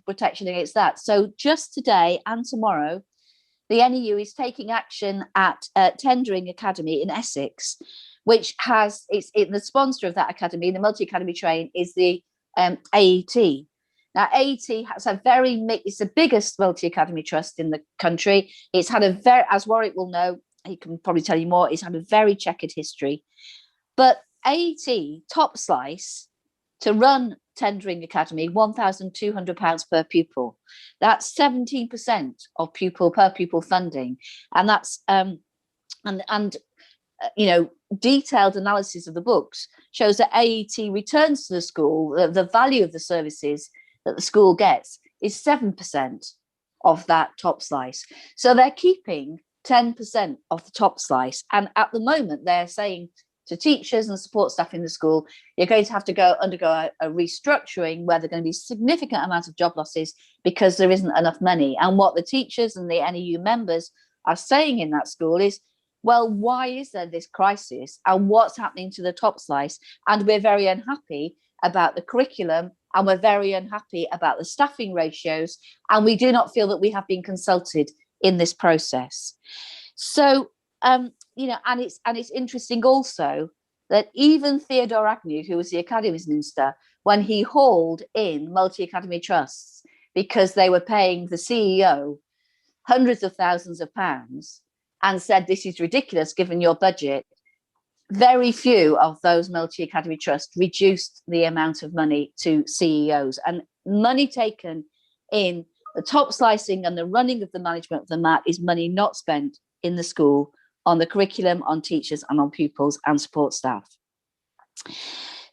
protection against that. So just today and tomorrow, the NEU is taking action at Tendring Academy in Essex, which has the sponsor of that academy, the Multi Academy Train, is the AET. Now, AET has it's the biggest multi academy trust in the country. It's had as Warwick will know, he can probably tell you more, it's had a very checkered history. But AET top slice to run Tendring Academy, £1,200 per pupil. That's 17% of per pupil funding, and that's detailed analysis of the books shows that AET returns to the school, the value of the services that the school gets is 7% of that top slice. So they're keeping 10% of the top slice, and at the moment they're saying to teachers and support staff in the school, you're going to have to undergo a restructuring where there are going to be significant amounts of job losses because there isn't enough money. And what the teachers and the NEU members are saying in that school is, well, why is there this crisis and what's happening to the top slice? And we're very unhappy about the curriculum, and we're very unhappy about the staffing ratios, and we do not feel that we have been consulted in this process. So, and it's interesting also that even Theodore Agnew, who was the Academies Minister, when he hauled in multi-academy trusts because they were paying the CEO hundreds of thousands of pounds and said, this is ridiculous given your budget, very few of those multi-academy trusts reduced the amount of money to CEOs. And money taken in the top slicing and the running of the management of the MAT is money not spent in the school on the curriculum, on teachers and on pupils and support staff.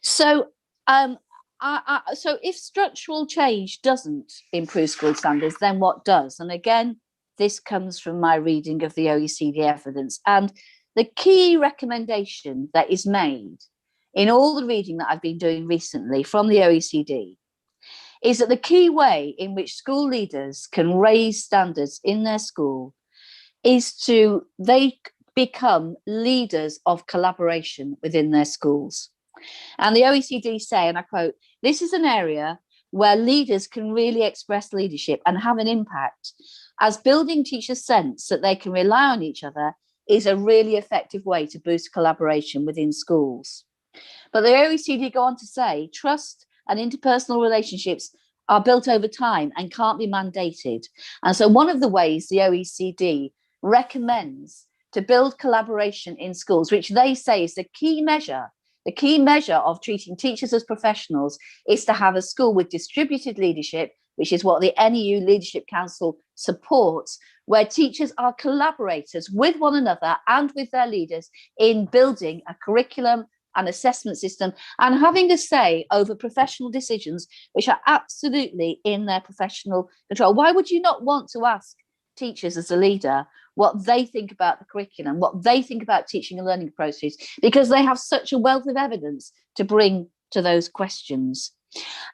So, so if structural change doesn't improve school standards, then what does? And again, this comes from my reading of the OECD evidence. And the key recommendation that is made in all the reading that I've been doing recently from the OECD is that the key way in which school leaders can raise standards in their school is they become leaders of collaboration within their schools. And the OECD say, and I quote, this is an area where leaders can really express leadership and have an impact, as building teachers' sense that they can rely on each other is a really effective way to boost collaboration within schools. But the OECD go on to say, trust and interpersonal relationships are built over time and can't be mandated. And so one of the ways the OECD recommends to build collaboration in schools, which they say is the key measure of treating teachers as professionals, is to have a school with distributed leadership, which is what the NEU Leadership Council supports, where teachers are collaborators with one another and with their leaders in building a curriculum and assessment system and having a say over professional decisions which are absolutely in their professional control. Why would you not want to ask teachers as a leader what they think about the curriculum, what they think about teaching and learning approaches, because they have such a wealth of evidence to bring to those questions.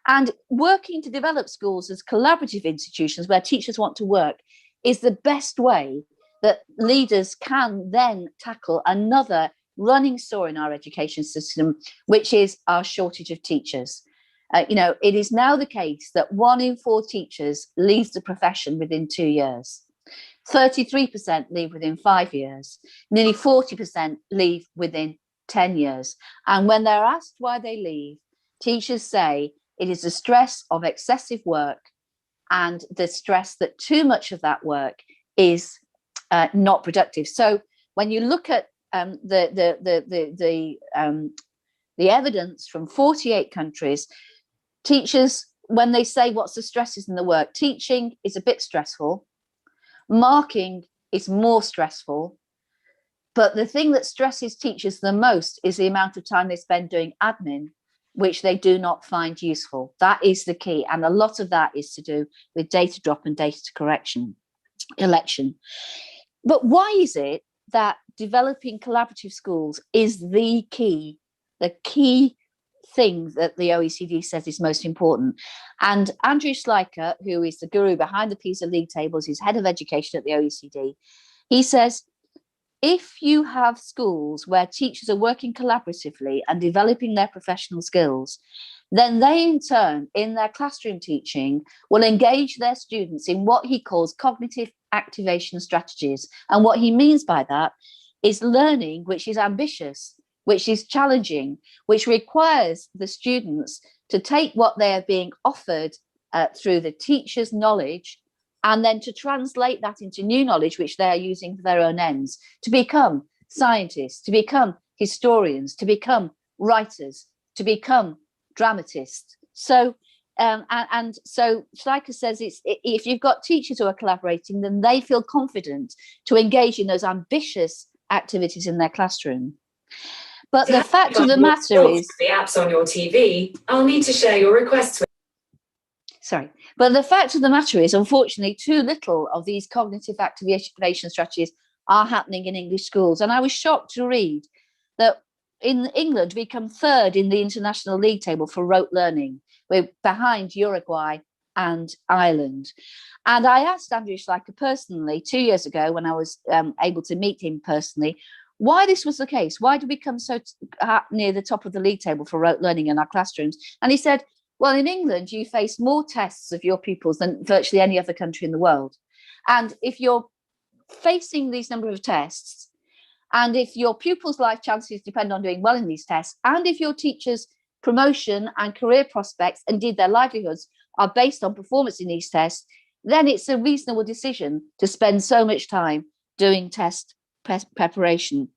And working to develop schools as collaborative institutions where teachers want to work is the best way that leaders can then tackle another running sore in our education system, which is our shortage of teachers. It is now the case that 1 in 4 teachers leaves the profession within 2 years. 33% leave within 5 years. Nearly 40% leave within 10 years. And when they're asked why they leave, teachers say it is the stress of excessive work and the stress that too much of that work is not productive. So when you look at the evidence from 48 countries, teachers, when they say what's the stresses in the work, teaching is a bit stressful, marking is more stressful, but the thing that stresses teachers the most is the amount of time they spend doing admin, which they do not find useful. That is the key, and a lot of that is to do with data drop and data collection. But why is it that developing collaborative schools is the key thing that the OECD says is most important? And Andrew Schleicher, who is the guru behind the PISA League tables, he's head of education at the OECD, he says, if you have schools where teachers are working collaboratively and developing their professional skills, then they in turn, in their classroom teaching, will engage their students in what he calls cognitive activation strategies. And what he means by that is learning which is ambitious, which is challenging, which requires the students to take what they are being offered through the teacher's knowledge, and then to translate that into new knowledge, which they are using for their own ends, to become scientists, to become historians, to become writers, to become dramatists. So, so Schleicher says if you've got teachers who are collaborating, then they feel confident to engage in those ambitious activities in their classroom. But the fact of the matter is, the apps on your TV, I'll need to share your requests with. Sorry, but the fact of the matter is, unfortunately, too little of these cognitive activation strategies are happening in English schools. And I was shocked to read that in England, we come third in the international league table for rote learning. We're behind Uruguay and Ireland. And I asked Andrew Schleicher personally 2 years ago, when I was able to meet him personally, why this was the case. Why did we come so near the top of the league table for rote learning in our classrooms? And he said, well, in England, you face more tests of your pupils than virtually any other country in the world. And if you're facing these number of tests, and if your pupils' life chances depend on doing well in these tests, and if your teachers' promotion and career prospects, indeed their livelihoods, are based on performance in these tests, then it's a reasonable decision to spend so much time doing test preparation.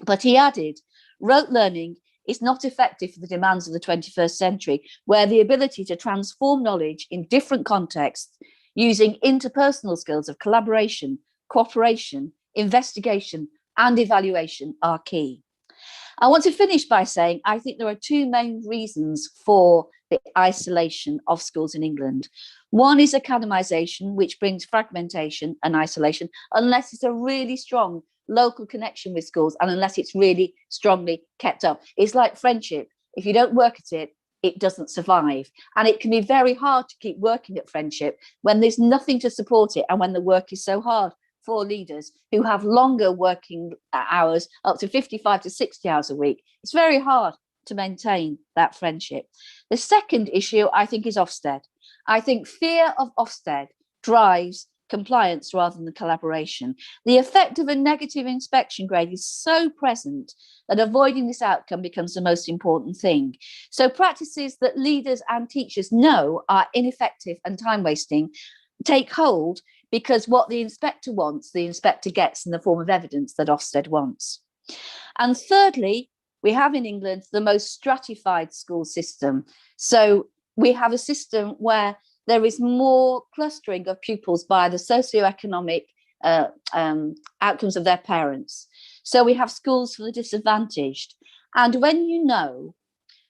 But he added, rote learning is not effective for the demands of the 21st century, where the ability to transform knowledge in different contexts using interpersonal skills of collaboration, cooperation, investigation, and evaluation are key. I want to finish by saying I think there are two main reasons for the isolation of schools in England. One is academisation, which brings fragmentation and isolation, unless it's a really strong local connection with schools and unless it's really strongly kept up. It's like friendship. If you don't work at it, it doesn't survive. And it can be very hard to keep working at friendship when there's nothing to support it and when the work is so hard for leaders who have longer working hours, up to 55 to 60 hours a week. It's very hard to maintain that friendship. The second issue, I think, is Ofsted. I think fear of Ofsted drives compliance rather than collaboration. The effect of a negative inspection grade is so present that avoiding this outcome becomes the most important thing. So practices that leaders and teachers know are ineffective and time wasting take hold, because what the inspector wants, the inspector gets in the form of evidence that Ofsted wants. And thirdly, we have in England the most stratified school system. So we have a system where there is more clustering of pupils by the socioeconomic outcomes of their parents. So we have schools for the disadvantaged. And when you know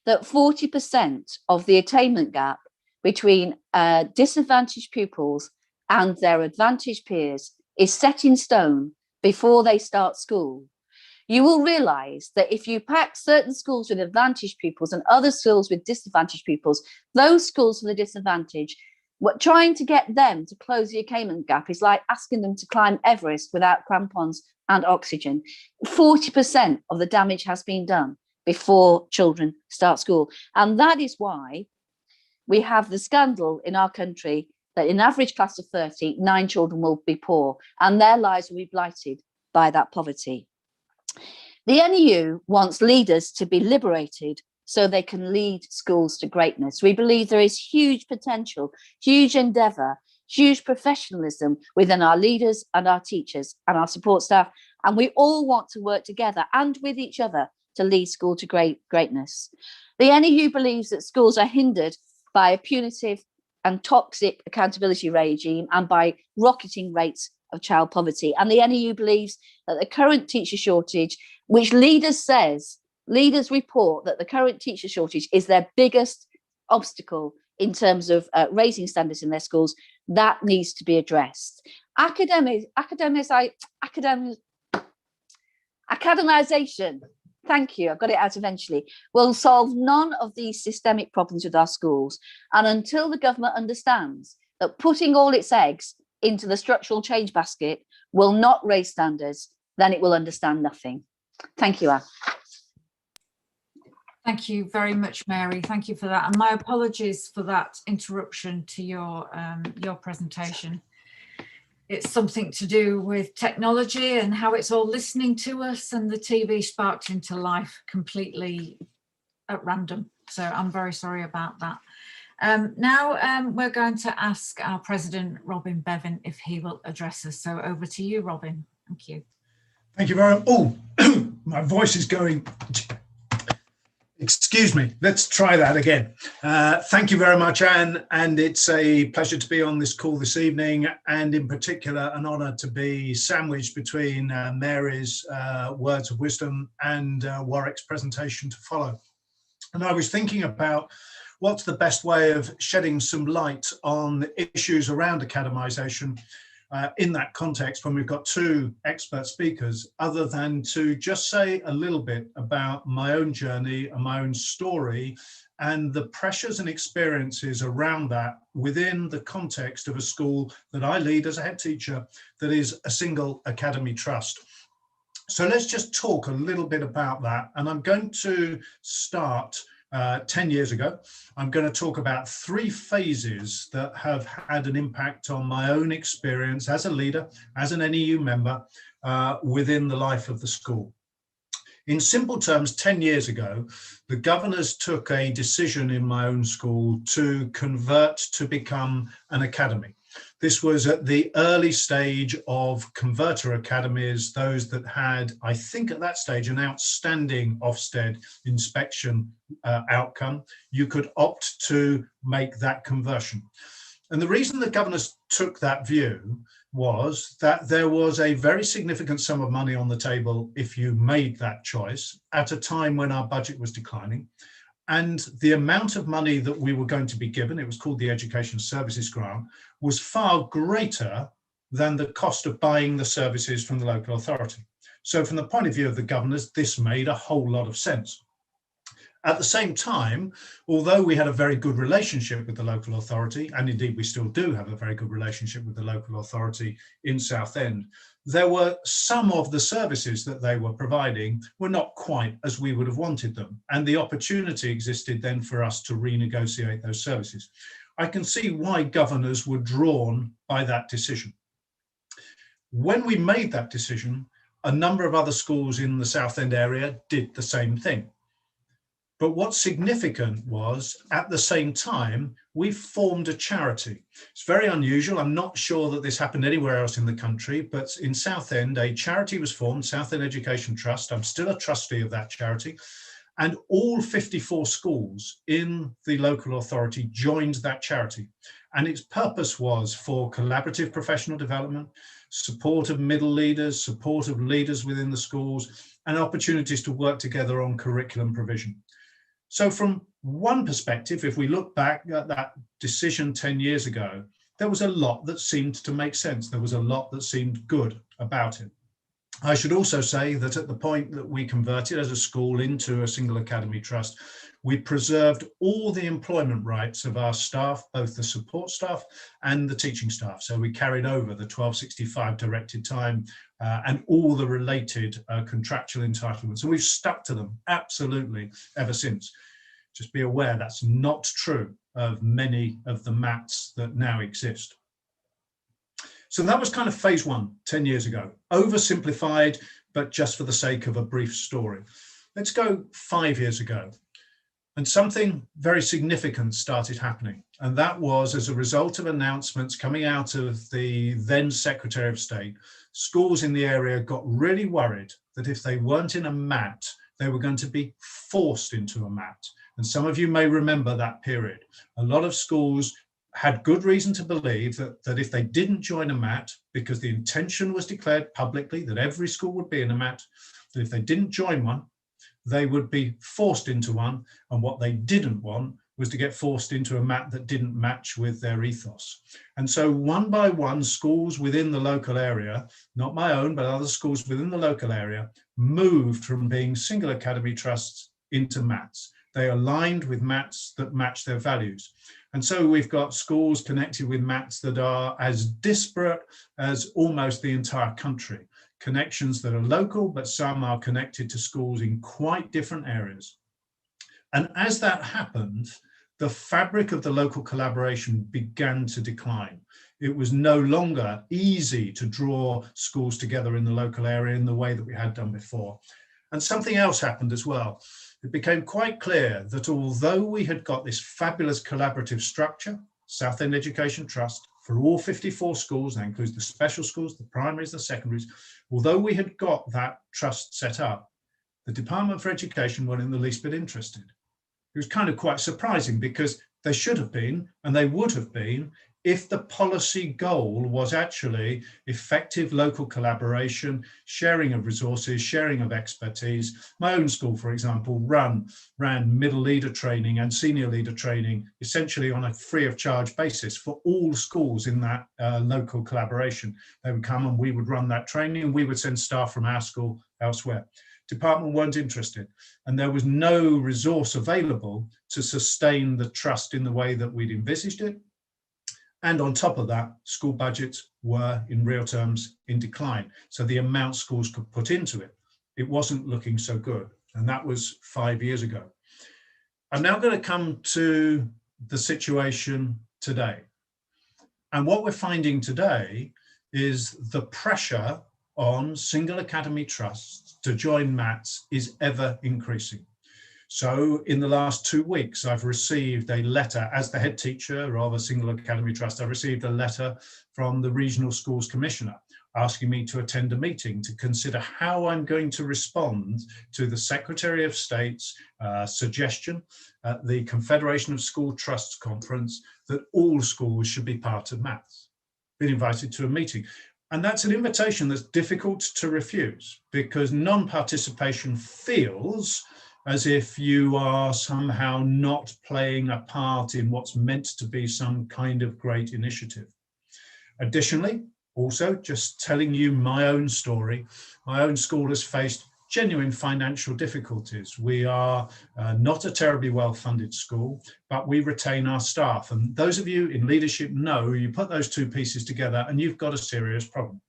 that 40% of the attainment gap between disadvantaged pupils and their advantaged peers is set in stone before they start school, you will realise that if you pack certain schools with advantaged pupils and other schools with disadvantaged pupils, those schools for the disadvantaged, trying to get them to close the attainment gap is like asking them to climb Everest without crampons and oxygen. 40% of the damage has been done before children start school. And that is why we have the scandal in our country that in an average class of 30, 9 children will be poor, and their lives will be blighted by that poverty. The NEU wants leaders to be liberated so they can lead schools to greatness. We believe there is huge potential, huge endeavour, huge professionalism within our leaders and our teachers and our support staff, and we all want to work together and with each other to lead school to greatness. The NEU believes that schools are hindered by a punitive and toxic accountability regime and by rocketing rates of child poverty. And the NEU believes that the current teacher shortage, which leaders report that the current teacher shortage is their biggest obstacle in terms of raising standards in their schools, that needs to be addressed. Academisation, thank you, I got it out eventually, will solve none of these systemic problems with our schools. And until the government understands that putting all its eggs into the structural change basket will not raise standards, then it will understand nothing. Thank you, Anne. Thank you very much, Mary. Thank you for that. And my apologies for that interruption to your presentation. It's something to do with technology and how it's all listening to us, and the TV sparked into life completely at random. So I'm very sorry about that. Now we're going to ask our president, Robin Bevan, if he will address us. So over to you, Robin. Thank you. Thank you very much. Oh, my voice is going. Excuse me, let's try that again. Thank you very much, Anne, and it's a pleasure to be on this call this evening, and in particular an honour to be sandwiched between Mary's words of wisdom and Warwick's presentation to follow. And I was thinking about what's the best way of shedding some light on issues around academisation in that context when we've got two expert speakers, other than to just say a little bit about my own journey and my own story and the pressures and experiences around that within the context of a school that I lead as a head teacher that is a single academy trust. So let's just talk a little bit about that. And I'm going to start 10 years ago. I'm going to talk about three phases that have had an impact on my own experience as a leader, as an NEU member within the life of the school. In simple terms, 10 years ago, the governors took a decision in my own school to convert to become an academy. This was at the early stage of converter academies, those that had, I think at that stage, an outstanding Ofsted inspection outcome. You could opt to make that conversion. And the reason the governors took that view was that there was a very significant sum of money on the table if you made that choice at a time when our budget was declining. And the amount of money that we were going to be given, it was called the Education Services Grant, was far greater than the cost of buying the services from the local authority. So from the point of view of the governors, this made a whole lot of sense. At the same time, although we had a very good relationship with the local authority, and indeed we still do have a very good relationship with the local authority in Southend, there were some of the services that they were providing were not quite as we would have wanted them. And the opportunity existed then for us to renegotiate those services. I can see why governors were drawn by that decision. When we made that decision, a number of other schools in the Southend area did the same thing. But what's significant was, at the same time, we formed a charity. It's very unusual. I'm not sure that this happened anywhere else in the country, but in Southend, a charity was formed, Southend Education Trust. I'm still a trustee of that charity. And all 54 schools in the local authority joined that charity. And its purpose was for collaborative professional development, support of middle leaders, support of leaders within the schools, and opportunities to work together on curriculum provision. So from one perspective, if we look back at that decision 10 years ago, there was a lot that seemed to make sense. There was a lot that seemed good about it. I should also say that at the point that we converted as a school into a single academy trust, we preserved all the employment rights of our staff, both the support staff and the teaching staff. So we carried over the 1265 directed time and all the related contractual entitlements. And we've stuck to them absolutely ever since. Just be aware that's not true of many of the MATs that now exist. So that was kind of phase one 10 years ago, oversimplified, but just for the sake of a brief story. Let's go 5 years ago. And something very significant started happening. And that was as a result of announcements coming out of the then Secretary of State. Schools in the area got really worried that if they weren't in a MAT, they were going to be forced into a MAT. And some of you may remember that period. A lot of schools had good reason to believe that if they didn't join a MAT, because the intention was declared publicly that every school would be in a MAT, that if they didn't join one, they would be forced into one. And what they didn't want was to get forced into a MAT that didn't match with their ethos. And so one by one, schools within the local area, not my own, but other schools within the local area, moved from being single academy trusts into MATs. They aligned with MATs that match their values. And so we've got schools connected with MATs that are as disparate as almost the entire country. Connections that are local, but some are connected to schools in quite different areas. And as that happened, the fabric of the local collaboration began to decline. It was no longer easy to draw schools together in the local area in the way that we had done before. And something else happened as well. It became quite clear that although we had got this fabulous collaborative structure, South End Education Trust, for all 54 schools, that includes the special schools, the primaries, the secondaries, although we had got that trust set up, the Department for Education weren't in the least bit interested. It was kind of quite surprising because they should have been, and they would have been, if the policy goal was actually effective local collaboration, sharing of resources, sharing of expertise. My own school, for example, ran middle leader training and senior leader training essentially on a free of charge basis for all schools in that local collaboration. They would come and we would run that training and we would send staff from our school elsewhere. Department weren't interested, and there was no resource available to sustain the trust in the way that we'd envisaged it. And on top of that, school budgets were in real terms in decline. So the amount schools could put into it, it wasn't looking so good. And that was 5 years ago. I'm now going to come to the situation today. And what we're finding today is the pressure on single academy trusts to join MATs is ever increasing. So in the last 2 weeks, I've received a letter as the head teacher of a single academy trust. I received a letter from the Regional Schools Commissioner asking me to attend a meeting to consider how I'm going to respond to the Secretary of State's suggestion at the Confederation of School Trusts Conference that all schools should be part of MATs. Been invited to a meeting. And that's an invitation that's difficult to refuse because non-participation feels as if you are somehow not playing a part in what's meant to be some kind of great initiative. Additionally, also just telling you my own story, my own school has faced genuine financial difficulties. We are not a terribly well-funded school, but we retain our staff. And those of you in leadership know you put those two pieces together and you've got a serious problem,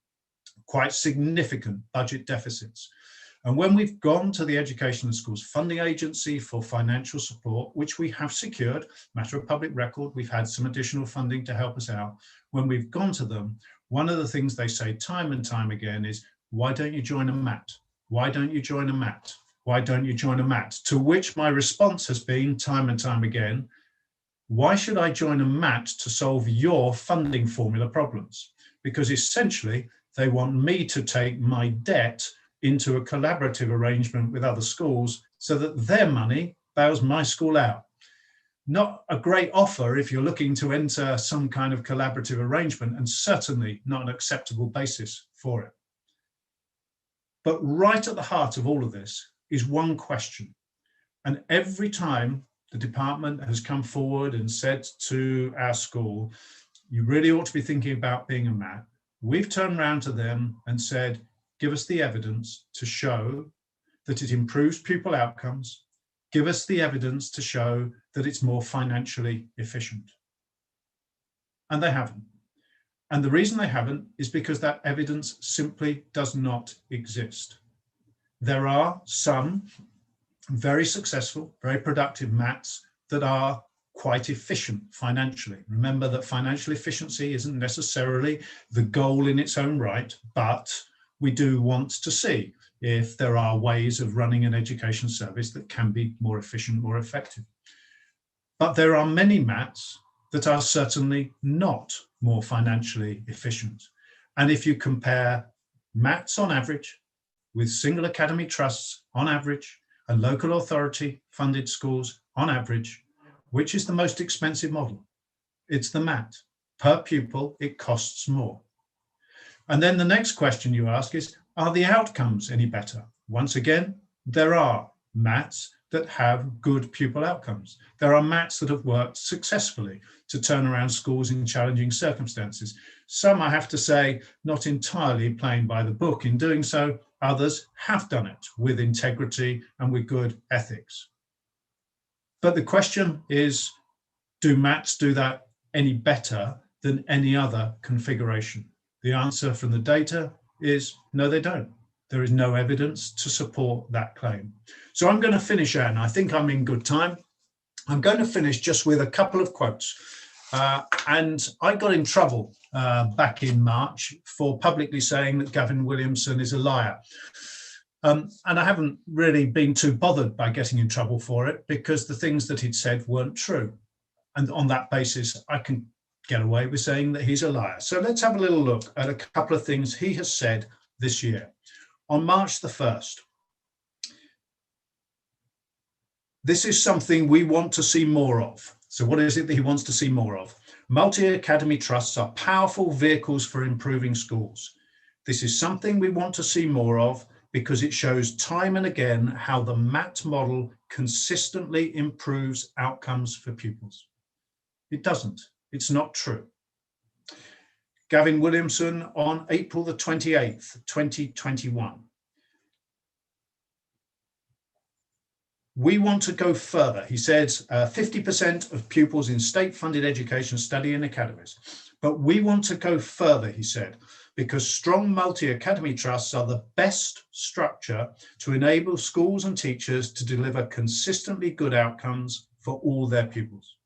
quite significant budget deficits. And when we've gone to the Education and Schools Funding Agency for financial support, which we have secured, matter of public record, we've had some additional funding to help us out. When we've gone to them, one of the things they say time and time again is, why don't you join a MAT? Why don't you join a MAT? Why don't you join a MAT? To which my response has been time and time again, why should I join a MAT to solve your funding formula problems? Because essentially they want me to take my debt into a collaborative arrangement with other schools so that their money bails my school out. Not a great offer if you're looking to enter some kind of collaborative arrangement, and certainly not an acceptable basis for it. But right at the heart of all of this is one question. And every time the department has come forward and said to our school, you really ought to be thinking about being a MAT, we've turned around to them and said, give us the evidence to show that it improves pupil outcomes. Give us the evidence to show that it's more financially efficient. And they haven't. And the reason they haven't is because that evidence simply does not exist. There are some very successful, very productive MATs that are quite efficient financially. Remember that financial efficiency isn't necessarily the goal in its own right, but we do want to see if there are ways of running an education service that can be more efficient, more effective. But there are many MATs that are certainly not more financially efficient. And if you compare MATs on average with single academy trusts on average and local authority funded schools on average, which is the most expensive model? It's the MAT. Per pupil, it costs more. And then the next question you ask is, are the outcomes any better? Once again, there are MATs that have good pupil outcomes. There are MATs that have worked successfully to turn around schools in challenging circumstances. Some, I have to say, not entirely playing by the book in doing so. Others have done it with integrity and with good ethics. But the question is, do MATs do that any better than any other configuration? The answer from the data is no, they don't. There is no evidence to support that claim. So I'm going to finish, Anne. I think I'm in good time. I'm going to finish just with a couple of quotes. And I got in trouble back in March for publicly saying that Gavin Williamson is a liar. And I haven't really been too bothered by getting in trouble for it, because the things that he'd said weren't true. And on that basis, I can get away with saying that he's a liar. So let's have a little look at a couple of things he has said this year. On March the 1st, this is something we want to see more of. So what is it that he wants to see more of? Multi-academy trusts are powerful vehicles for improving schools. This is something we want to see more of because it shows time and again how the MAT model consistently improves outcomes for pupils. It doesn't. It's not true. Gavin Williamson on April the 28th, 2021. We want to go further. He says 50% of pupils in state-funded education study in academies. But we want to go further, he said, because strong multi-academy trusts are the best structure to enable schools and teachers to deliver consistently good outcomes for all their pupils.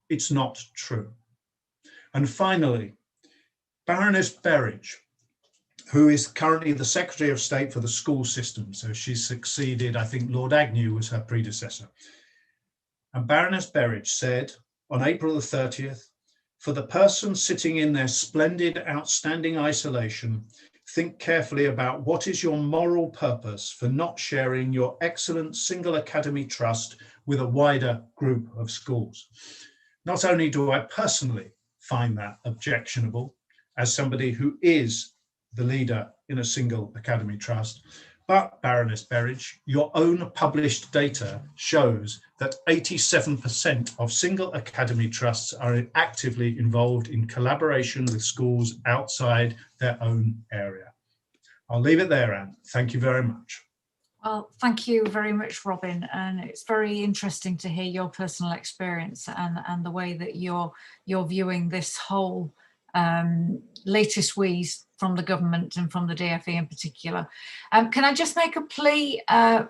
It's not true. And finally, Baroness Barrage, who is currently the Secretary of State for the school system. So she succeeded, I think Lord Agnew was her predecessor. And Baroness Barrage said on April the 30th, for the person sitting in their splendid, outstanding isolation, think carefully about what is your moral purpose for not sharing your excellent single academy trust with a wider group of schools. Not only do I personally find that objectionable as somebody who is the leader in a single academy trust, but Baroness Barrage, your own published data shows that 87% of single academy trusts are actively involved in collaboration with schools outside their own area. I'll leave it there, Anne. Thank you very much. Well, thank you very much, Robin. And it's very interesting to hear your personal experience and the way that you're viewing this whole latest wheeze from the government and from the DfE in particular. Can I just make a plea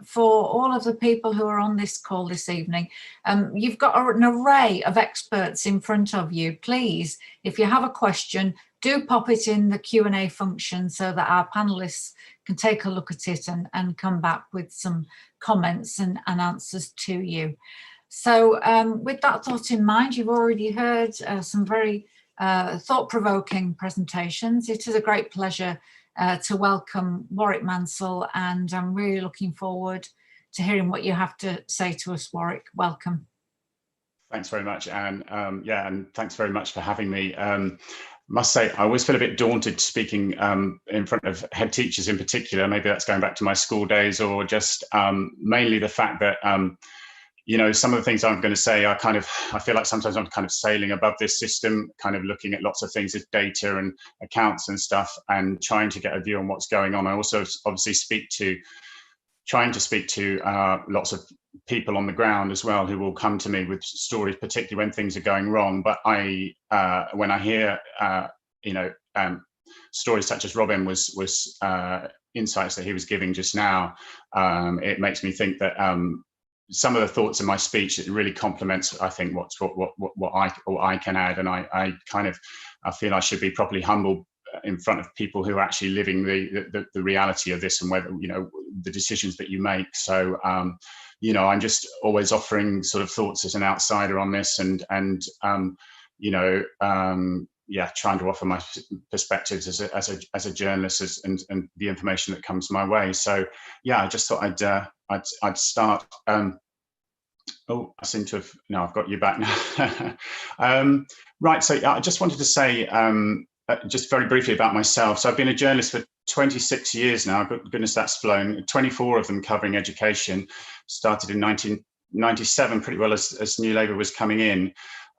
for all of the people who are on this call this evening? You've got an array of experts in front of you. Please, if you have a question, do pop it in the Q&A function so that our panelists can take a look at it and come back with some comments and answers to you. So with that thought in mind, you've already heard some very thought-provoking presentations. It is a great pleasure to welcome Warwick Mansell, and I'm really looking forward to hearing what you have to say to us, Warwick. Welcome. Thanks very much, Anne. Yeah, and thanks very much for having me. Must say, I always feel a bit daunted speaking in front of head teachers in particular. Maybe that's going back to my school days, or just mainly the fact that you know, some of the things I'm going to say are I feel like sometimes I'm kind of sailing above this system, kind of looking at lots of things as data and accounts and stuff, and trying to get a view on what's going on. I also obviously trying to speak to lots of people on the ground as well, who will come to me with stories, particularly when things are going wrong. But when I hear, you know, stories such as Robin was insights that he was giving just now, it makes me think that some of the thoughts in my speech, it really complements, I think, what I can add. And I feel I should be properly humble in front of people who are actually living the reality of this, and whether, you know, the decisions that you make. So you know, I'm just always offering sort of thoughts as an outsider on this, and you know, yeah, trying to offer my perspectives as a journalist and the information that comes my way. So yeah, I just thought I'd start. Oh, I seem to have, no, I've got you back now. Right, so I just wanted to say just very briefly about myself. So I've been a journalist for 26 years now. Goodness, that's flown. 24 of them covering education. Started in 1997, pretty well as New Labour was coming in.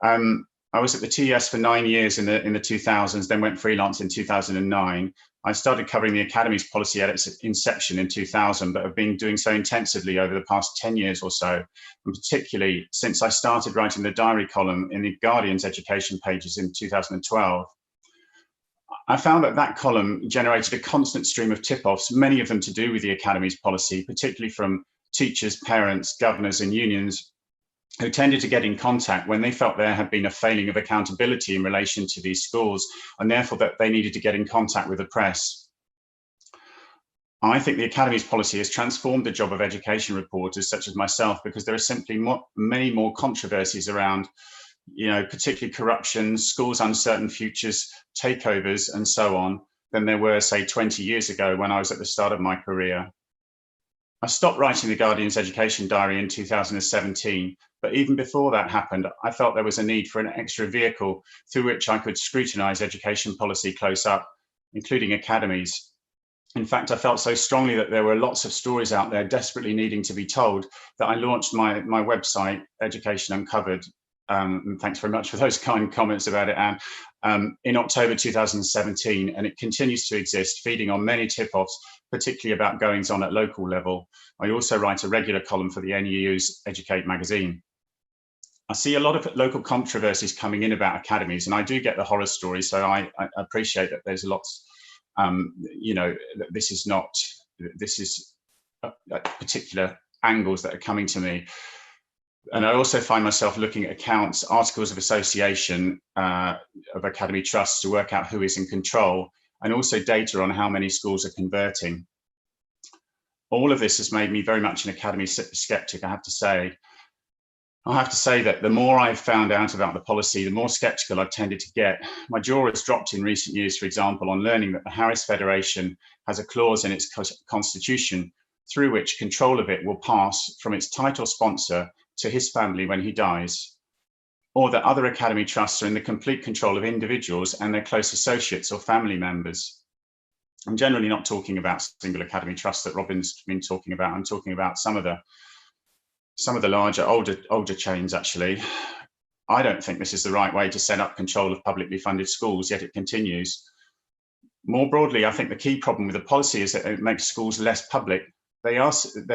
I was at the TES for 9 years in the 2000s, then went freelance in 2009. I started covering the Academy's policy at its inception in 2000, but have been doing so intensively over the past 10 years or so, and particularly since I started writing the diary column in the Guardian's education pages in 2012. I found that that column generated a constant stream of tip-offs, many of them to do with the Academy's policy, particularly from teachers, parents, governors and unions, who tended to get in contact when they felt there had been a failing of accountability in relation to these schools, and therefore that they needed to get in contact with the press. I think the Academy's policy has transformed the job of education reporters such as myself, because there are simply many more controversies around, particularly corruption, schools' uncertain futures, takeovers, and so on, than there were, say, 20 years ago when I was at the start of my career. I stopped writing the Guardian's education diary in 2017, but even before that happened, I felt there was a need for an extra vehicle through which I could scrutinise education policy close up, including academies. In fact, I felt so strongly that there were lots of stories out there desperately needing to be told that I launched my website, Education Uncovered. And thanks very much for those kind comments about it, Anne, in October 2017, and it continues to exist, feeding on many tip-offs, particularly about goings on at local level. I also write a regular column for the NEU's Educate magazine. I see a lot of local controversies coming in about academies, and I do get the horror stories, so I appreciate that there's lots, this is particular angles that are coming to me. And I also find myself looking at accounts, articles of association of academy trusts to work out who is in control, and also data on how many schools are converting. All of this has made me very much an academy skeptic, I have to say. I have to say that the more I've found out about the policy, the more skeptical I've tended to get. My jaw has dropped in recent years, for example, on learning that the Harris Federation has a clause in its constitution through which control of it will pass from its title sponsor to his family when he dies, or that other academy trusts are in the complete control of individuals and their close associates or family members. I'm generally not talking about single academy trusts that Robin's been talking about. I'm talking about some of the larger, older chains, actually. I don't think this is the right way to set up control of publicly funded schools, yet it continues. More broadly, I think the key problem with the policy is that it makes schools less public. They are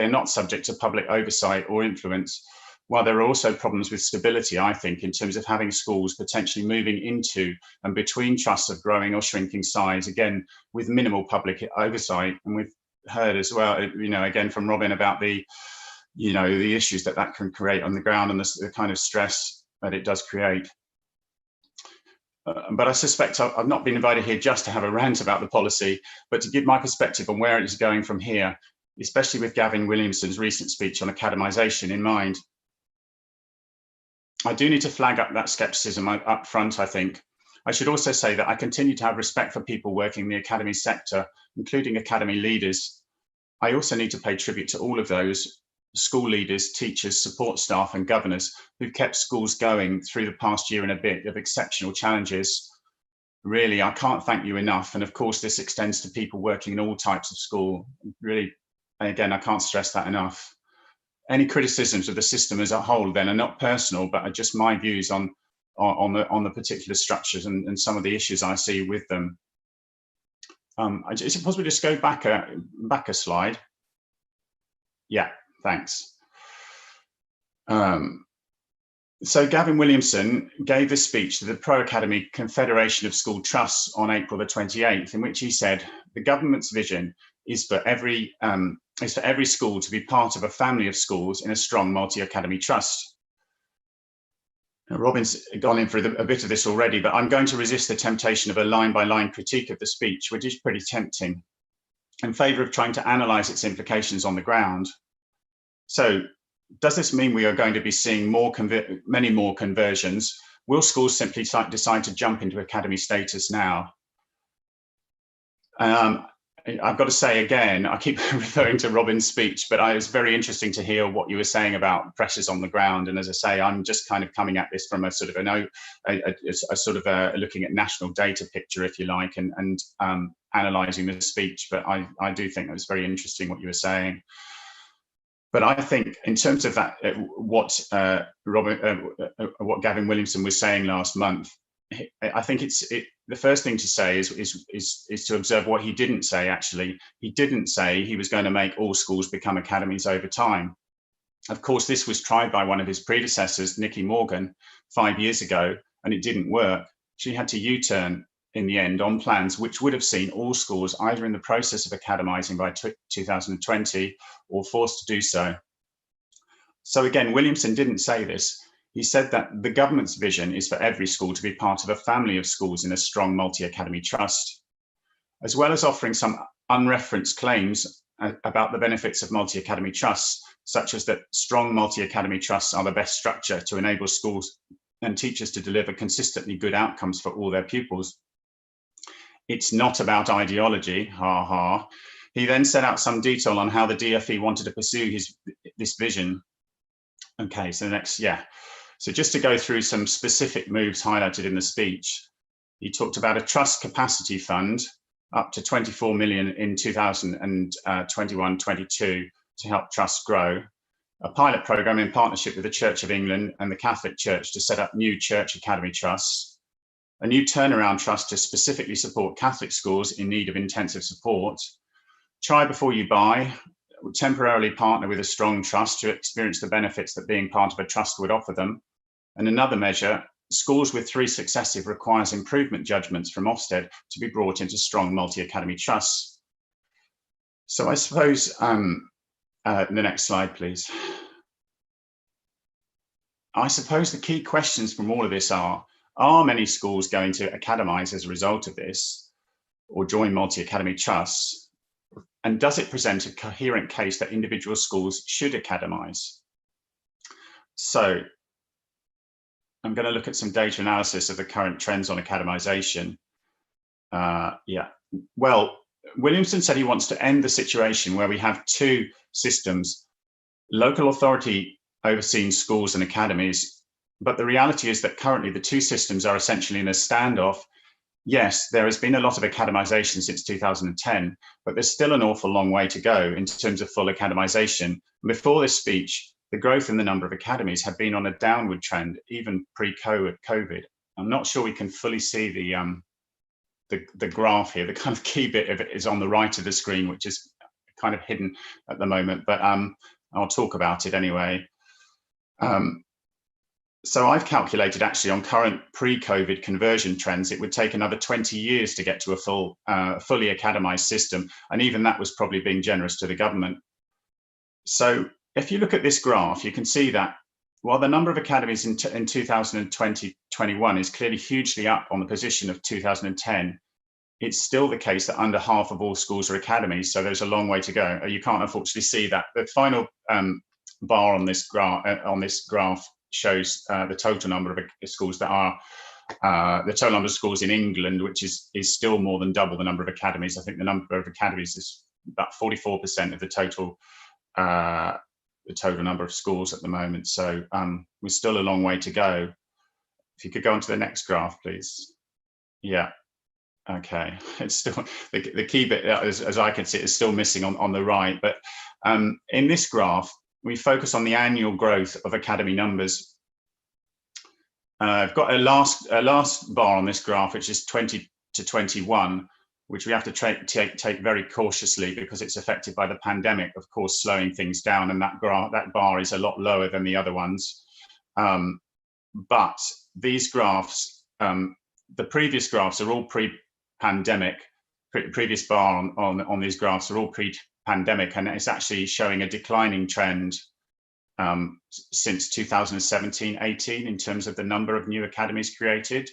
not subject to public oversight or influence, while there are also problems with stability, I think, in terms of having schools potentially moving into and between trusts of growing or shrinking size, again, with minimal public oversight. And we've heard as well, again, from Robin about the issues that can create on the ground and the kind of stress that it does create. But I suspect I've not been invited here just to have a rant about the policy, but to give my perspective on where it is going from here, especially with Gavin Williamson's recent speech on academisation in mind. I do need to flag up that scepticism up front, I think. I should also say that I continue to have respect for people working in the academy sector, including academy leaders. I also need to pay tribute to all of those school leaders, teachers, support staff and governors who've kept schools going through the past year and a bit of exceptional challenges. Really, I can't thank you enough. And of course, this extends to people working in all types of school. Really, again, I can't stress that enough. Any criticisms of the system as a whole then are not personal, but are just my views on the particular structures and some of the issues I see with them. Is it possible to just go back a slide? Yeah, thanks. So Gavin Williamson gave this speech to the Pro Academy Confederation of School Trusts on April the 28th, in which he said, the government's vision is for every school to be part of a family of schools in a strong multi-academy trust. Now, Robin's gone in for a bit of this already, but I'm going to resist the temptation of a line-by-line critique of the speech, which is pretty tempting, in favour of trying to analyse its implications on the ground. So, does this mean we are going to be seeing many more conversions? Will schools simply decide to jump into academy status now? I've got to say again, I keep referring to Robin's speech, but it was very interesting to hear what you were saying about pressures on the ground. And as I say, I'm just kind of coming at this from a sort of looking at national data picture, if you like, and analysing the speech. But I do think it was very interesting what you were saying. But I think in terms of that, what Gavin Williamson was saying last month, I think the first thing to say is to observe what he didn't say. Actually, he didn't say he was going to make all schools become academies over time. Of course, this was tried by one of his predecessors, Nicky Morgan, 5 years ago, and it didn't work. She had to U-turn in the end on plans which would have seen all schools either in the process of academising by 2020 or forced to do so. So again, Williamson didn't say this. He said that the government's vision is for every school to be part of a family of schools in a strong multi-academy trust, as well as offering some unreferenced claims about the benefits of multi-academy trusts, such as that strong multi-academy trusts are the best structure to enable schools and teachers to deliver consistently good outcomes for all their pupils. It's not about ideology, ha ha. He then set out some detail on how the DFE wanted to pursue this vision. Okay, so the next, So just to go through some specific moves highlighted in the speech, he talked about a trust capacity fund up to 24 million in 2021-22 to help trusts grow, a pilot program in partnership with the Church of England and the Catholic Church to set up new church academy trusts, a new turnaround trust to specifically support Catholic schools in need of intensive support, try before you buy, temporarily partner with a strong trust to experience the benefits that being part of a trust would offer them, and another measure, schools with 3 successive requires improvement judgments from Ofsted to be brought into strong multi-academy trusts. So I suppose, the next slide, please. I suppose the key questions from all of this are many schools going to academise as a result of this or join multi-academy trusts? And does it present a coherent case that individual schools should academise? So I'm going to look at some data analysis of the current trends on academisation. Well, Williamson said he wants to end the situation where we have 2 systems, local authority overseeing schools and academies, but the reality is that currently the 2 systems are essentially in a standoff. Yes, there has been a lot of academisation since 2010, but there's still an awful long way to go in terms of full academisation. Before this speech, the growth in the number of academies had been on a downward trend, even pre-COVID. I'm not sure we can fully see the graph here. The kind of key bit of it is on the right of the screen, which is kind of hidden at the moment, but I'll talk about it anyway. So I've calculated actually on current pre-COVID conversion trends, it would take another 20 years to get to a fully academised system. And even that was probably being generous to the government. So if you look at this graph, you can see that while the number of academies in 2020-21 is clearly hugely up on the position of 2010, it's still the case that under half of all schools are academies. So there's a long way to go. You can't unfortunately see that. The final bar on this graph shows the total number of schools that are the total number of schools in England, which is still more than double the number of academies. I think the number of academies is about 44% of the total number of schools at the moment. So we're still a long way to go. If you could go on to the next graph, please. Yeah. Okay. It's still the key bit, as I can see, is still missing on the right. But in this graph, we focus on the annual growth of academy numbers. I've got a last bar on this graph, which is 20 to 21, which we have to take very cautiously because it's affected by the pandemic, of course, slowing things down. And that bar is a lot lower than the other ones. But these graphs, the previous graphs are all pre-pandemic. Previous bar on these graphs are all pre-pandemic, and it's actually showing a declining trend since 2017-18 in terms of the number of new academies created.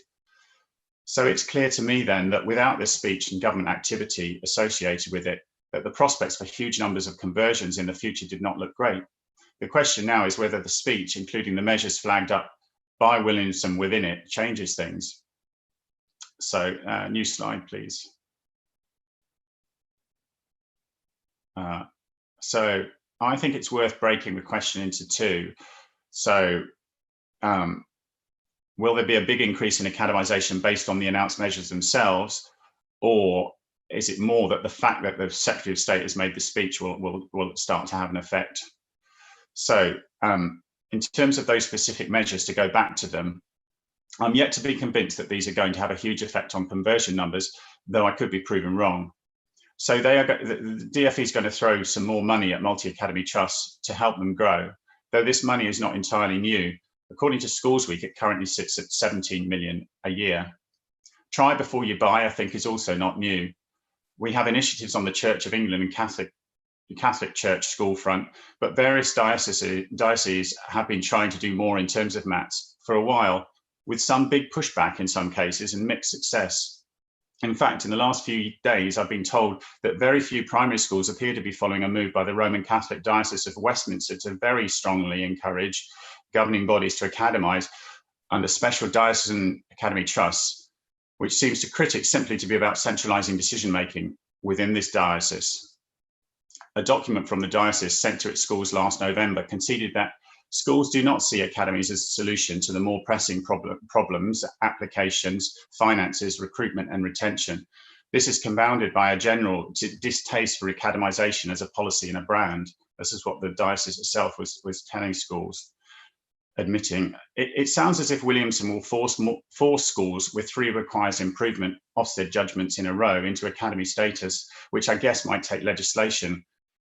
So it's clear to me then that without this speech and government activity associated with it, that the prospects for huge numbers of conversions in the future did not look great. The question now is whether the speech, including the measures flagged up by Williamson within it, changes things. So new slide, please. So I think it's worth breaking the question into 2. So will there be a big increase in academisation based on the announced measures themselves, or is it more that the fact that the Secretary of State has made the speech will start to have an effect? So in terms of those specific measures, to go back to them, I'm yet to be convinced that these are going to have a huge effect on conversion numbers, though I could be proven wrong. So the DFE is going to throw some more money at multi-academy trusts to help them grow, though this money is not entirely new. According to Schools Week, it currently sits at 17 million a year. Try before you buy, I think, is also not new. We have initiatives on the Church of England and Catholic Church school front, but various dioceses have been trying to do more in terms of maths for a while, with some big pushback in some cases and mixed success. In fact, in the last few days, I've been told that very few primary schools appear to be following a move by the Roman Catholic Diocese of Westminster to very strongly encourage governing bodies to academize under special diocesan academy trusts, which seems to critics simply to be about centralizing decision-making within this diocese. A document from the diocese sent to its schools last November conceded that schools do not see academies as a solution to the more pressing problems, applications, finances, recruitment and retention. This is compounded by a general distaste for academization as a policy and a brand. This is what the diocese itself was telling schools, admitting. It sounds as if Williamson will force schools with 3 requires improvement Ofsted judgments in a row into academy status, which I guess might take legislation.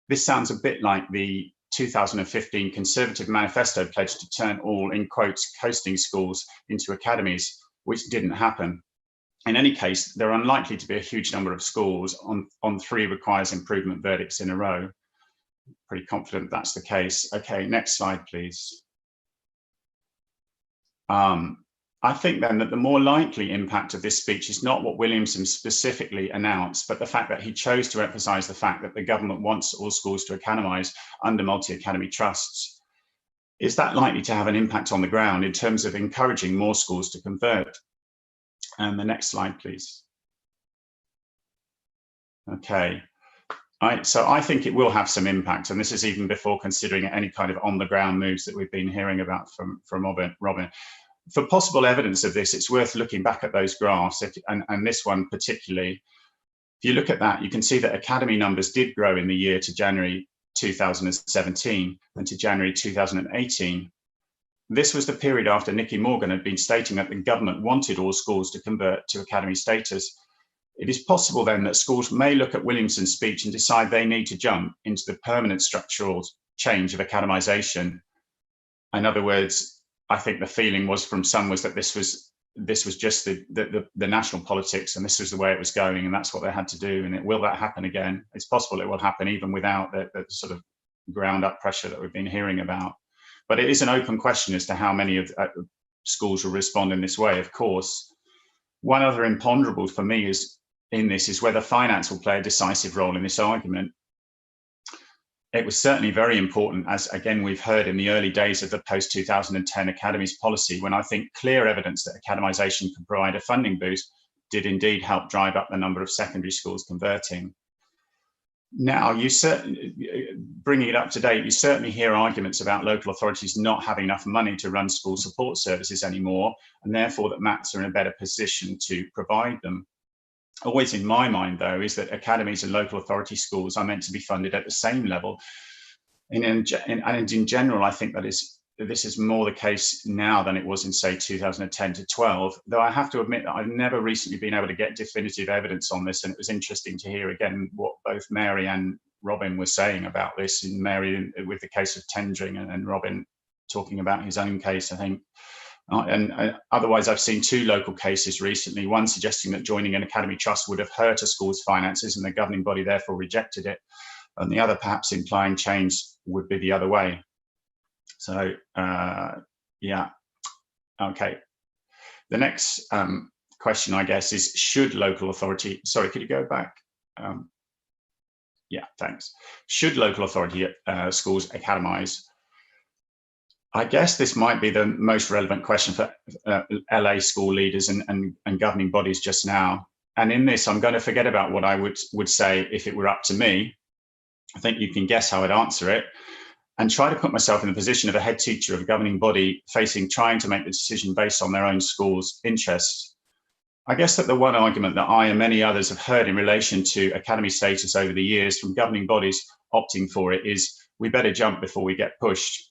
This sounds a bit like the 2015 Conservative manifesto pledge to turn all, in quotes, coasting schools into academies, which didn't happen. In any case, there are unlikely to be a huge number of schools on 3 requires improvement verdicts in a row. Pretty confident that's the case. Okay, next slide, please. I think then that the more likely impact of this speech is not what Williamson specifically announced, but the fact that he chose to emphasize the fact that the government wants all schools to academize under multi-academy trusts. Is that likely to have an impact on the ground in terms of encouraging more schools to convert? And the next slide, please. Okay. So I think it will have some impact, and this is even before considering any kind of on-the-ground moves that we've been hearing about from Robin. For possible evidence of this, it's worth looking back at those graphs, and this one particularly. If you look at that, you can see that academy numbers did grow in the year to January 2017 and to January 2018. This was the period after Nicky Morgan had been stating that the government wanted all schools to convert to academy status. It is possible then that schools may look at Williamson's speech and decide they need to jump into the permanent structural change of academization. In other words, I think the feeling was from some was that this was just the national politics, and this was the way it was going, and that's what they had to do. And will that happen again? It's possible it will happen even without the sort of ground up pressure that we've been hearing about. But it is an open question as to how many of schools will respond in this way. Of course, one other imponderable for me is whether finance will play a decisive role in this argument. It was certainly very important, as again we've heard in the early days of the post-2010 academies policy, when I think clear evidence that academization could provide a funding boost did indeed help drive up the number of secondary schools converting. Now, bringing it up to date, you certainly hear arguments about local authorities not having enough money to run school support services anymore, and therefore that MATs are in a better position to provide them. Always in my mind, though, is that academies and local authority schools are meant to be funded at the same level. And in general, I think that this is more the case now than it was in, say, 2010 to 12, though I have to admit that I've never recently been able to get definitive evidence on this, and it was interesting to hear again what both Mary and Robin were saying about this, and Mary with the case of Tendring and Robin talking about his own case, I think. And otherwise, I've seen 2 local cases recently, one suggesting that joining an academy trust would have hurt a school's finances and the governing body therefore rejected it, and the other perhaps implying change would be the other way. So, yeah, okay. The next question, I guess, is should local authority, sorry, could you go back? Yeah, thanks. Should local authority schools academize? I guess this might be the most relevant question for LA school leaders and governing bodies just now. And in this, I'm going to forget about what I would say if it were up to me. I think you can guess how I'd answer it, and try to put myself in the position of a head teacher of a governing body trying to make the decision based on their own school's interests. I guess that the one argument that I and many others have heard in relation to academy status over the years from governing bodies opting for it is we better jump before we get pushed.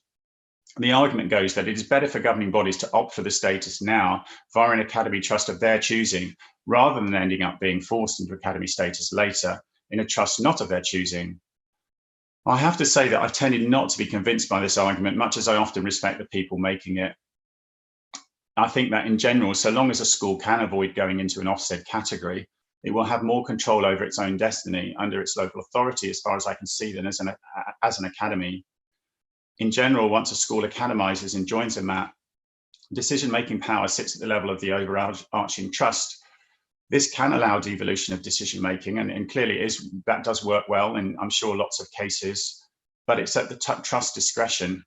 The argument goes that it is better for governing bodies to opt for the status now via an academy trust of their choosing, rather than ending up being forced into academy status later in a trust not of their choosing. I have to say that I've tended not to be convinced by this argument, much as I often respect the people making it. I think that in general, so long as a school can avoid going into an offset category, it will have more control over its own destiny under its local authority, as far as I can see, than as an academy. In general, once a school academizes and joins a MAT, decision-making power sits at the level of the overarching trust. This can allow devolution of decision-making, and clearly that does work well in, I'm sure, lots of cases, but it's at the trust discretion.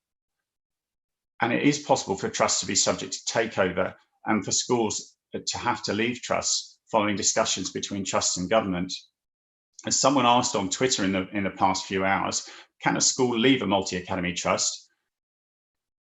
And it is possible for trusts to be subject to takeover and for schools to have to leave trusts following discussions between trusts and government. As someone asked on Twitter in the past few hours, can a school leave a multi-academy trust?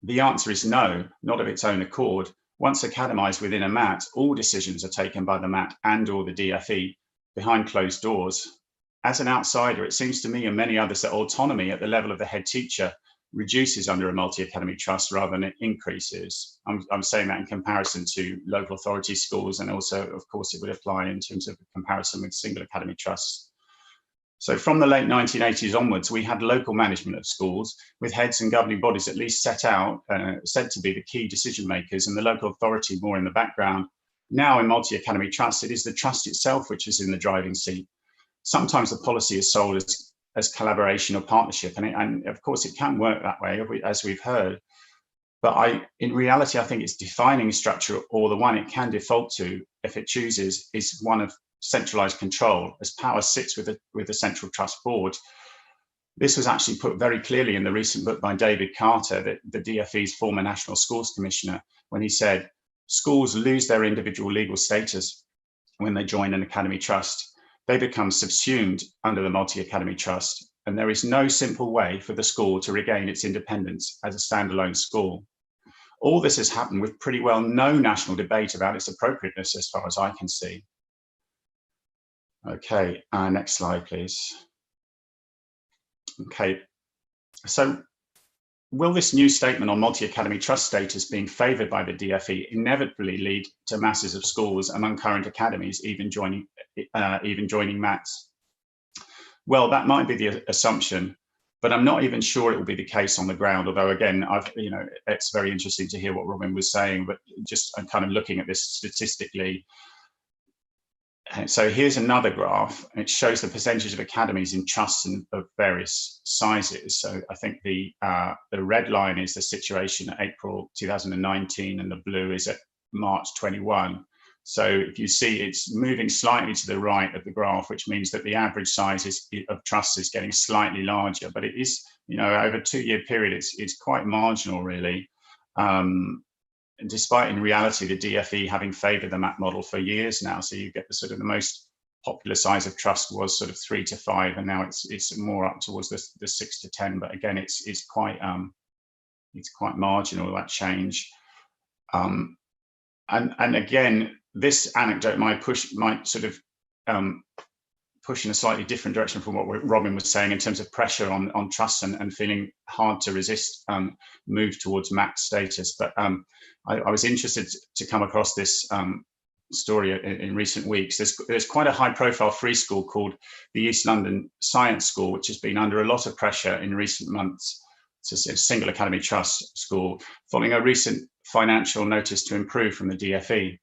The answer is no, not of its own accord. Once academised within a MAT, all decisions are taken by the MAT and or the DFE behind closed doors. As an outsider, it seems to me and many others that autonomy at the level of the head teacher reduces under a multi-academy trust rather than it increases. I'm saying that in comparison to local authority schools, and also, of course, it would apply in terms of comparison with single academy trusts. So from the late 1980s onwards, we had local management of schools with heads and governing bodies at least said to be the key decision makers, and the local authority more in the background. Now in multi-academy trusts, it is the trust itself which is in the driving seat. Sometimes the policy is sold as collaboration or partnership, and of course it can work that way, as we've heard. But in reality, I think its defining structure, or the one it can default to if it chooses, is one of centralized control, as power sits with the central trust board. This was actually put very clearly in the recent book by David Carter, the DFE's former National Schools Commissioner, when he said, schools lose their individual legal status when they join an academy trust. They become subsumed under the multi-academy trust, and there is no simple way for the school to regain its independence as a standalone school. All this has happened with pretty well no national debate about its appropriateness, as far as I can see. Okay, next slide, please. Okay, so will this new statement on multi-academy trust status being favoured by the DFE inevitably lead to masses of schools among current academies even joining MATs? Well, that might be the assumption, but I'm not even sure it will be the case on the ground. Although, again, it's very interesting to hear what Robin was saying, but just I'm kind of looking at this statistically. So here's another graph. It shows the percentage of academies in trusts of various sizes. So I think the red line is the situation at April 2019, and the blue is at March 21. So if you see, it's moving slightly to the right of the graph, which means that the average size of trusts is getting slightly larger. But it is, over a 2-year period, it's quite marginal, really. Despite in reality the DFE having favoured the MAT model for years now. So you get the most popular size of trust was sort of 3 to 5, and now it's more up towards the 6 to 10. But again, it's quite marginal, that change. And again, this anecdote might sort of push in a slightly different direction from what Robin was saying in terms of pressure on trusts and feeling hard to resist move towards MAT status. But I was interested to come across this story in recent weeks. There's quite a high-profile free school called the East London Science School, which has been under a lot of pressure in recent months. It's a single academy trust school, following a recent financial notice to improve from the DFE.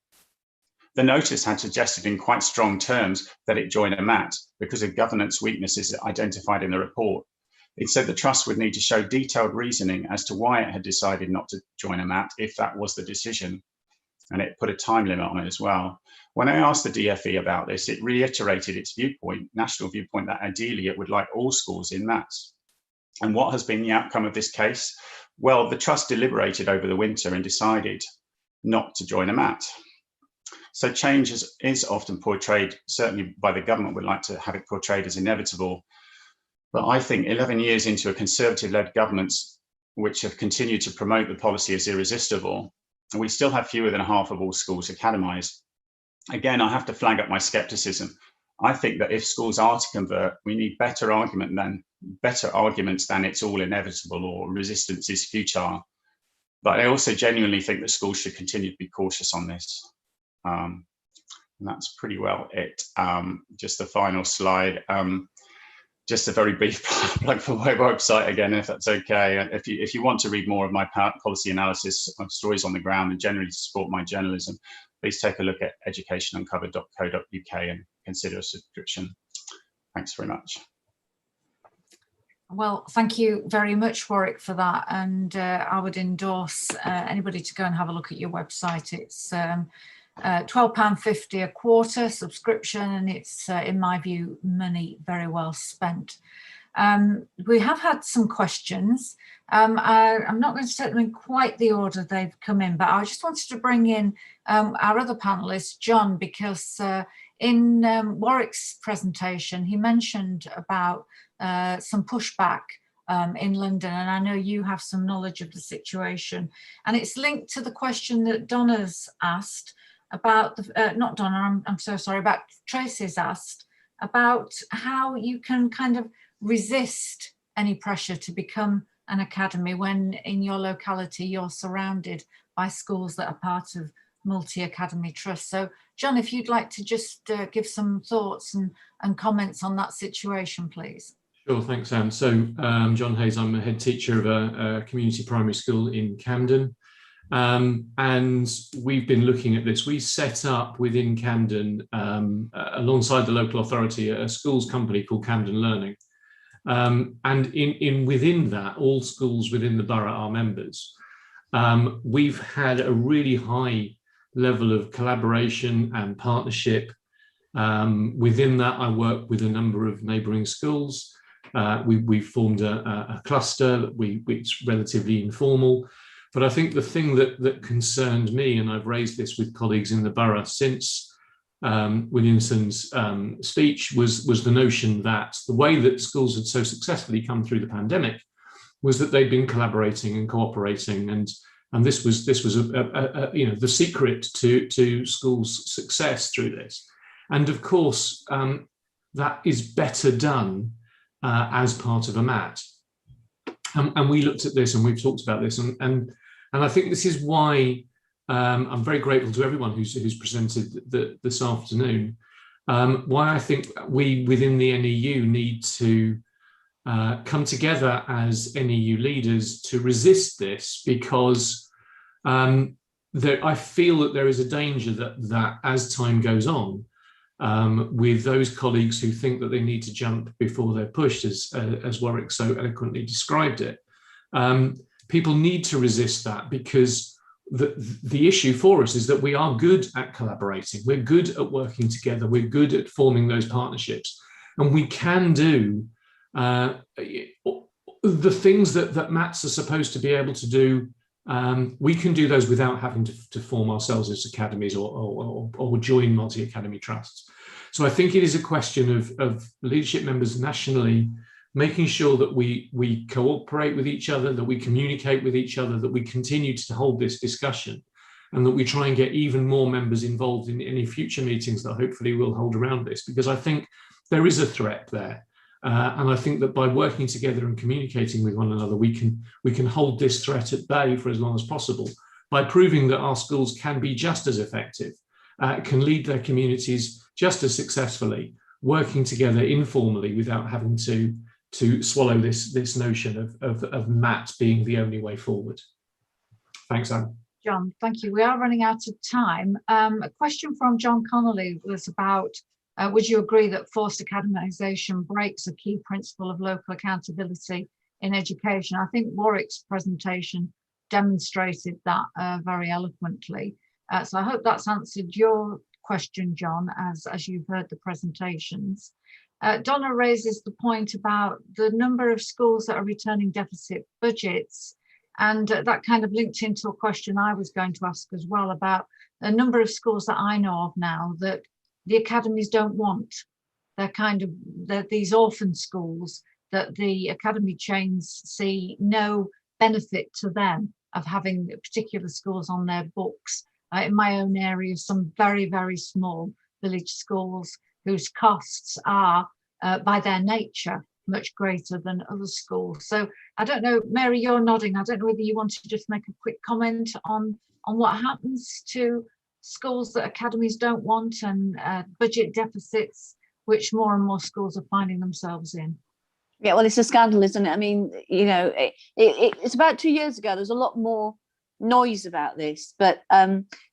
The notice had suggested in quite strong terms that it join a MAT because of governance weaknesses identified in the report. It said the trust would need to show detailed reasoning as to why it had decided not to join a MAT if that was the decision. And it put a time limit on it as well. When I asked the DFE about this, it reiterated its viewpoint, national viewpoint, that ideally it would like all schools in MATs. And what has been the outcome of this case? Well, the trust deliberated over the winter and decided not to join a MAT. So change is often portrayed, certainly by the government would like to have it portrayed as inevitable. But I think 11 years into a Conservative-led governments which have continued to promote the policy as irresistible, and we still have fewer than half of all schools academised. Again, I have to flag up my scepticism. I think that if schools are to convert, we need better arguments than it's all inevitable or resistance is futile. But I also genuinely think that schools should continue to be cautious on this. And that's pretty well it. Just the final slide. just a very brief plug for my website again, if that's okay. If you want to read more of my policy analysis of stories on the ground and generally support my journalism, please take a look at educationuncovered.co.uk and consider a subscription. Thanks very much. Well, thank you very much, Warwick, for that. And I would endorse anybody to go and have a look at your website. It's £12.50 a quarter subscription, and it's, in my view, money very well spent. We have had some questions. I'm not going to take them in quite the order they've come in, but I just wanted to bring in our other panelist, John, because in Warwick's presentation, he mentioned about some pushback in London, and I know you have some knowledge of the situation, and it's linked to the question that Donna's asked about the, not Donna, I'm so sorry, about Tracy's asked about how you can kind of resist any pressure to become an academy when in your locality you're surrounded by schools that are part of multi-academy trusts. So John, if you'd like to just give some thoughts and comments on that situation, please. Sure, thanks, Anne. So John Hayes, I'm a head teacher of a community primary school in Camden. And we've been looking at this. We set up within Camden, alongside the local authority, a schools company called Camden Learning. And within that, all schools within the borough are members. We've had a really high level of collaboration and partnership. Within that, I work with a number of neighbouring schools. We've formed a cluster which is relatively informal. But I think the thing that concerned me, and I've raised this with colleagues in the borough since Williamson's speech, was the notion that the way that schools had so successfully come through the pandemic was that they'd been collaborating and cooperating, and this was the secret to schools' success through this. And of course, that is better done as part of a MAT. And we looked at this and we've talked about this, and I think this is why I'm very grateful to everyone who's presented this afternoon. Why I think we within the NEU need to come together as NEU leaders to resist this, because I feel that there is a danger that as time goes on, with those colleagues who think that they need to jump before they're pushed, as Warwick so eloquently described it. People need to resist that, because the issue for us is that we are good at collaborating. We're good at working together. We're good at forming those partnerships. And we can do the things that MATs are supposed to be able to do. We can do those without having to form ourselves as academies or join multi-academy trusts. So I think it is a question of leadership members nationally making sure that we cooperate with each other, that we communicate with each other, that we continue to hold this discussion, and that we try and get even more members involved in any future meetings that hopefully we'll hold around this, because I think there is a threat there. And I think that by working together and communicating with one another, we can hold this threat at bay for as long as possible, by proving that our schools can be just as effective, can lead their communities just as successfully, working together informally without having to swallow this notion of MAT being the only way forward. Thanks, Anne. John, thank you. We are running out of time. A question from John Connolly was about, would you agree that forced academisation breaks a key principle of local accountability in education? I think Warwick's presentation demonstrated that very eloquently. So I hope that's answered your question, John, as you've heard the presentations. Donna raises the point about the number of schools that are returning deficit budgets, and that kind of linked into a question I was going to ask as well about a number of schools that I know of now that the academies don't want. They're these orphan schools that the academy chains see no benefit to them of having particular schools on their books. In my own area, some very, very small village schools whose costs are, by their nature, much greater than other schools. So I don't know, Mary, you're nodding. I don't know whether you want to just make a quick comment on what happens to schools that academies don't want, and budget deficits, which more and more schools are finding themselves in. Yeah, well, it's a scandal, isn't it? I mean, you know, it's about 2 years ago. There's a lot more noise about this, but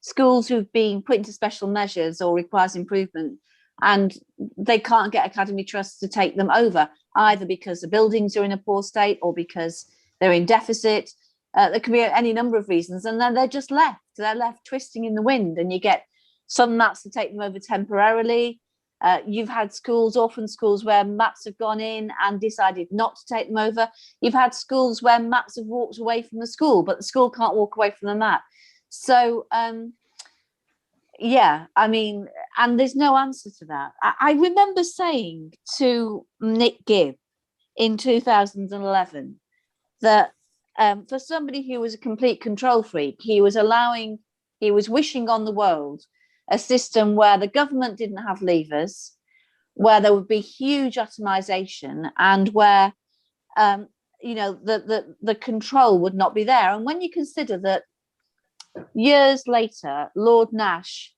schools who've been put into special measures or requires improvement, and they can't get academy trusts to take them over, either because the buildings are in a poor state or because they're in deficit. There can be any number of reasons, and then they're just left. They're left twisting in the wind, and you get some MATs to take them over temporarily. You've had schools, orphan schools, where MATs have gone in and decided not to take them over. You've had schools where MATs have walked away from the school, but the school can't walk away from the MAT. So, yeah, I mean, and there's no answer to that. I remember saying to Nick Gibb in 2011 that for somebody who was a complete control freak, he was wishing on the world a system where the government didn't have levers, where there would be huge atomization, and where you know, the control would not be there. And when you consider that years later, Lord Nash,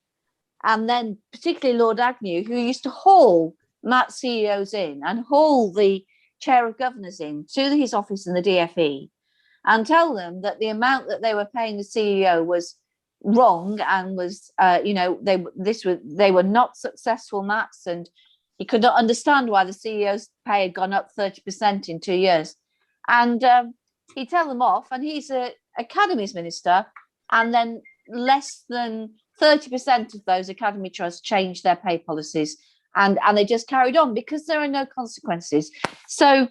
and then particularly Lord Agnew, who used to haul MAT CEOs in and haul the chair of governors in to his office in the DFE and tell them that the amount that they were paying the CEO was wrong and was, you know, they were not successful MATs, and he could not understand why the CEO's pay had gone up 30% in 2 years. And he'd tell them off, and he's a academies minister, and then less than 30% of those academy trusts changed their pay policies, and they just carried on because there are no consequences. So,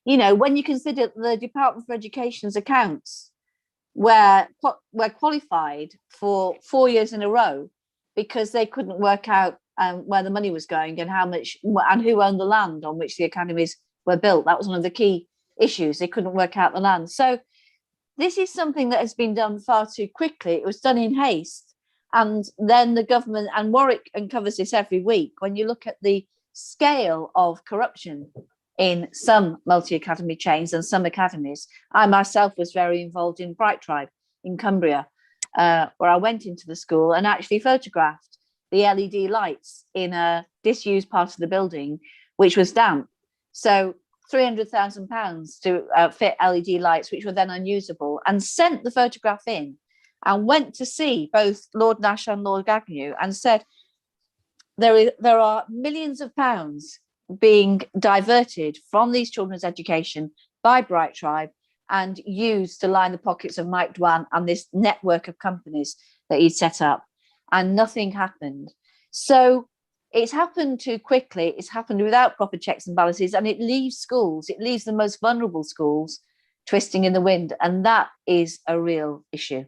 you know, when you consider the Department for Education's accounts were qualified for 4 years in a row because they couldn't work out where the money was going and how much and who owned the land on which the academies were built. That was one of the key issues. They couldn't work out the land. So this is something that has been done far too quickly. It was done in haste. And then the government, and Warwick uncovers this every week, when you look at the scale of corruption in some multi-academy chains and some academies. I myself was very involved in Bright Tribe in Cumbria, where I went into the school and actually photographed the LED lights in a disused part of the building, which was damp. So £300,000 to fit LED lights, which were then unusable, and sent the photograph in and went to see both Lord Nash and Lord Agnew and said, there are millions of pounds being diverted from these children's education by Bright Tribe and used to line the pockets of Mike Dwan and this network of companies that he'd set up, and nothing happened. So it's happened too quickly. It's happened without proper checks and balances, and it leaves the most vulnerable schools twisting in the wind, and that is a real issue.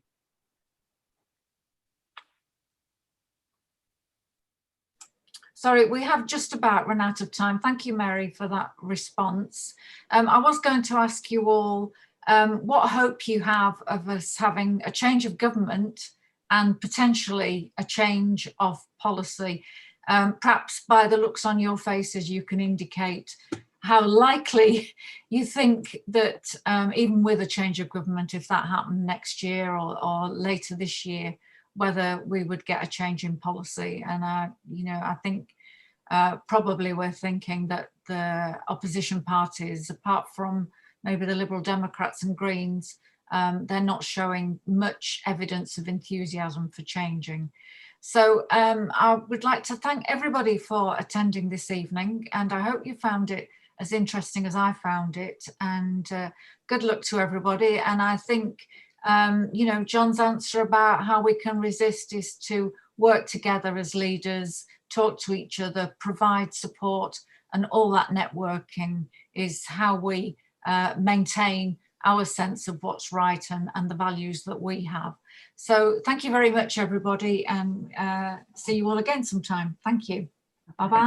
Sorry, we have just about run out of time. Thank you, Mary, for that response. I was going to ask you all what hope you have of us having a change of government and potentially a change of policy. Perhaps by the looks on your faces, you can indicate how likely you think that even with a change of government, if that happened next year or later this year, whether we would get a change in policy. And you know, I think probably we're thinking that the opposition parties, apart from maybe the Liberal Democrats and Greens, they're not showing much evidence of enthusiasm for changing. So I would like to thank everybody for attending this evening, and I hope you found it as interesting as I found it, and good luck to everybody. And I think you know, John's answer about how we can resist is to work together as leaders, talk to each other, provide support, and all that networking is how we maintain our sense of what's right and the values that we have. So thank you very much, everybody, and see you all again sometime. Thank you. Bye-bye.